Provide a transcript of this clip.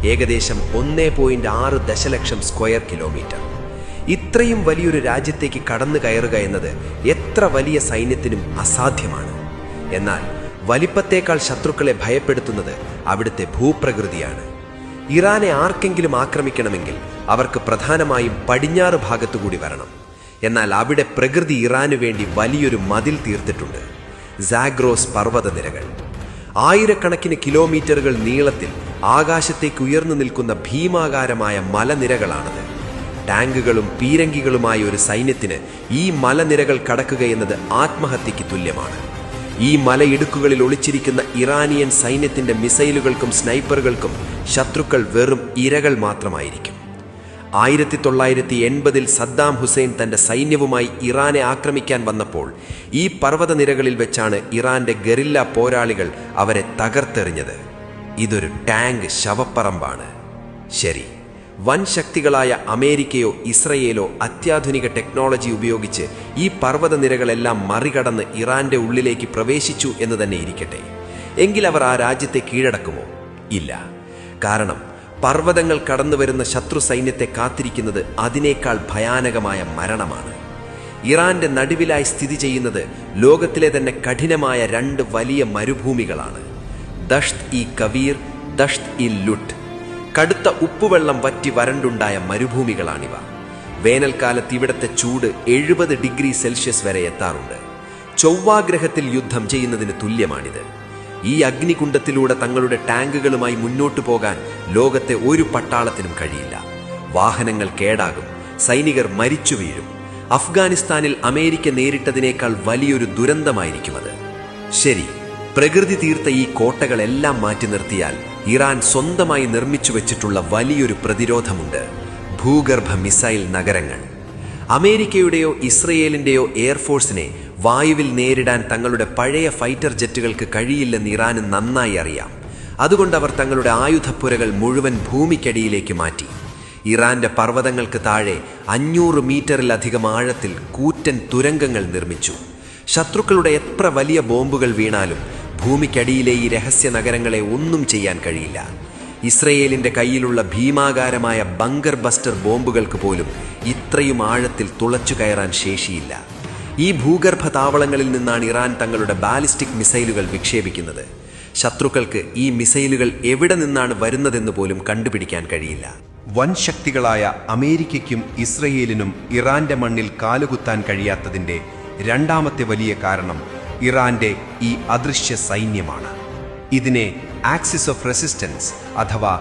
ഏകദേശം 1.6 ദശലക്ഷം square kilometre. ഇത്രയും വലിയൊരു രാജ്യത്തേക്ക് കടന്നു കയറുക എന്നത് എത്ര വലിയ സൈന്യത്തിനും അസാധ്യമാണ്. എന്നാൽ വലിപ്പത്തേക്കാൾ ശത്രുക്കളെ ഭയപ്പെടുത്തുന്നത് അവിടുത്തെ ഭൂപ്രകൃതിയാണ്. ഇറാനെ ആർക്കെങ്കിലും ആക്രമിക്കണമെങ്കിൽ അവർക്ക് പ്രധാനമായും പടിഞ്ഞാറ് ഭാഗത്തുകൂടി വരണം. എന്നാൽ അവിടെ പ്രകൃതി ഇറാനു വേണ്ടി വലിയൊരു മതിൽ തീർത്തിട്ടുണ്ട്. സാഗ്രോസ് പർവ്വതനിരകൾ ആയിരക്കണക്കിന് കിലോമീറ്ററുകൾ നീളത്തിൽ ആകാശത്തേക്ക് ഉയർന്നു നിൽക്കുന്ന ഭീമാകാരമായ മലനിരകളാണത്. ടാങ്കുകളും പീരങ്കികളുമായ ഒരു സൈന്യത്തിന് ഈ മലനിരകൾ കടക്കുകയെന്നത് ആത്മഹത്യയ്ക്ക് തുല്യമാണ്. ഈ മലയിടുക്കുകളിൽ ഒളിച്ചിരിക്കുന്ന ഇറാനിയൻ സൈന്യത്തിന്റെ മിസൈലുകൾക്കും സ്നൈപ്പറുകൾക്കും ശത്രുക്കൾ വെറും ഇരകൾ മാത്രമായിരിക്കും. 1980-ൽ സദ്ദാം ഹുസൈൻ തന്റെ സൈന്യവുമായി ഇറാനെ ആക്രമിക്കാൻ വന്നപ്പോൾ ഈ പർവ്വതനിരകളിൽ വെച്ചാണ് ഇറാന്റെ ഗറില്ല പോരാളികൾ അവരെ തകർത്തെറിഞ്ഞത്. ഇതൊരു ടാങ്ക് ശവപ്പറമ്പാണ്. ശരി, വൻ ശക്തികളായ അമേരിക്കയോ ഇസ്രയേലോ അത്യാധുനിക ടെക്നോളജി ഉപയോഗിച്ച് ഈ പർവ്വതനിരകളെല്ലാം മറികടന്ന് ഇറാന്റെ ഉള്ളിലേക്ക് പ്രവേശിച്ചു എന്ന് തന്നെ ഇരിക്കട്ടെ. എങ്കിൽ അവർ ആ രാജ്യത്തെ കീഴടക്കുമോ? ഇല്ല. കാരണം പർവ്വതങ്ങൾ കടന്നുവരുന്ന ശത്രു സൈന്യത്തെ കാത്തിരിക്കുന്നത് അതിനേക്കാൾ ഭയാനകമായ മരണമാണ്. ഇറാന്റെ നടുവിലായി സ്ഥിതി ചെയ്യുന്നത് ലോകത്തിലെ തന്നെ കഠിനമായ 2 വലിയ മരുഭൂമികളാണ്. ദഷ്ത് ഇ കവീർ, ദഷ്ത് ഇ ലുട്ട്. കടുത്ത ഉപ്പുവെള്ളം വറ്റി വരണ്ടുണ്ടായ മരുഭൂമികളാണിവ. വേനൽക്കാലത്ത് ഇവിടത്തെ ചൂട് 70 ഡിഗ്രി സെൽഷ്യസ് വരെ എത്താറുണ്ട്. ചൊവ്വാഗ്രഹത്തിൽ യുദ്ധം ചെയ്യുന്നതിന് തുല്യമാണിത്. ഈ അഗ്നികുണ്ഡത്തിലൂടെ തങ്ങളുടെ ടാങ്കുകളുമായി മുന്നോട്ടു പോകാൻ ലോകത്തെ ഒരു പട്ടാളത്തിനും കഴിയില്ല. വാഹനങ്ങൾ കേടാകും, സൈനികർ മരിച്ചു വീഴും. അഫ്ഗാനിസ്ഥാനിൽ അമേരിക്ക നേരിട്ടതിനേക്കാൾ വലിയൊരു ദുരന്തമായിരിക്കും അത്. ശരി, പ്രകൃതി തീർത്ത ഈ കോട്ടകളെല്ലാം മാറ്റി നിർത്തിയാൽ ഇറാൻ സ്വന്തമായി നിർമ്മിച്ചു വെച്ചിട്ടുള്ള വലിയൊരു പ്രതിരോധമുണ്ട്: ഭൂഗർഭ മിസൈൽ നഗരങ്ങൾ. അമേരിക്കയുടെയോ ഇസ്രയേലിന്റെയോ എയർഫോഴ്സിനെ വായുവിൽ നേരിടാൻ തങ്ങളുടെ പഴയ ഫൈറ്റർ ജെറ്റുകൾക്ക് കഴിയില്ലെന്ന് ഇറാന് നന്നായി അറിയാം. അതുകൊണ്ട് അവർ തങ്ങളുടെ ആയുധപ്പുരകൾ മുഴുവൻ ഭൂമിക്കടിയിലേക്ക് മാറ്റി. ഇറാന്റെ പർവ്വതങ്ങൾക്ക് താഴെ 500 മീറ്ററിലധികം ആഴത്തിൽ കൂറ്റൻ തുരങ്കങ്ങൾ നിർമ്മിച്ചു. ശത്രുക്കളുടെ എത്ര വലിയ ബോംബുകൾ വീണാലും ഭൂമിക്കടിയിലെ ഈ രഹസ്യ നഗരങ്ങളെ ഒന്നും ചെയ്യാൻ കഴിയില്ല. ഇസ്രയേലിന്റെ കയ്യിലുള്ള ഭീമാകാരമായ ബങ്കർ ബസ്റ്റർ ബോംബുകൾക്ക് പോലും ഇത്രയും ആഴത്തിൽ തുളച്ചു കയറാൻ ശേഷിയില്ല. ഈ ഭൂഗർഭ താവളങ്ങളിൽ നിന്നാണ് ഇറാൻ തങ്ങളുടെ ബാലിസ്റ്റിക് മിസൈലുകൾ വിക്ഷേപിക്കുന്നത്. ശത്രുക്കൾക്ക് ഈ മിസൈലുകൾ എവിടെ നിന്നാണ് വരുന്നതെന്ന് പോലും കണ്ടുപിടിക്കാൻ കഴിയില്ല. വൻ ശക്തികളായ അമേരിക്കയ്ക്കും ഇസ്രയേലിനും ഇറാന്റെ മണ്ണിൽ കാലുകുത്താൻ കഴിയാത്തതിന്റെ രണ്ടാമത്തെ വലിയ കാരണം ഇറാന്റെ ഈ അദൃശ്യ സൈന്യമാണ്. ഇതിനെ ആക്സിസ് ഓഫ് റെസിസ്റ്റൻസ് അഥവാ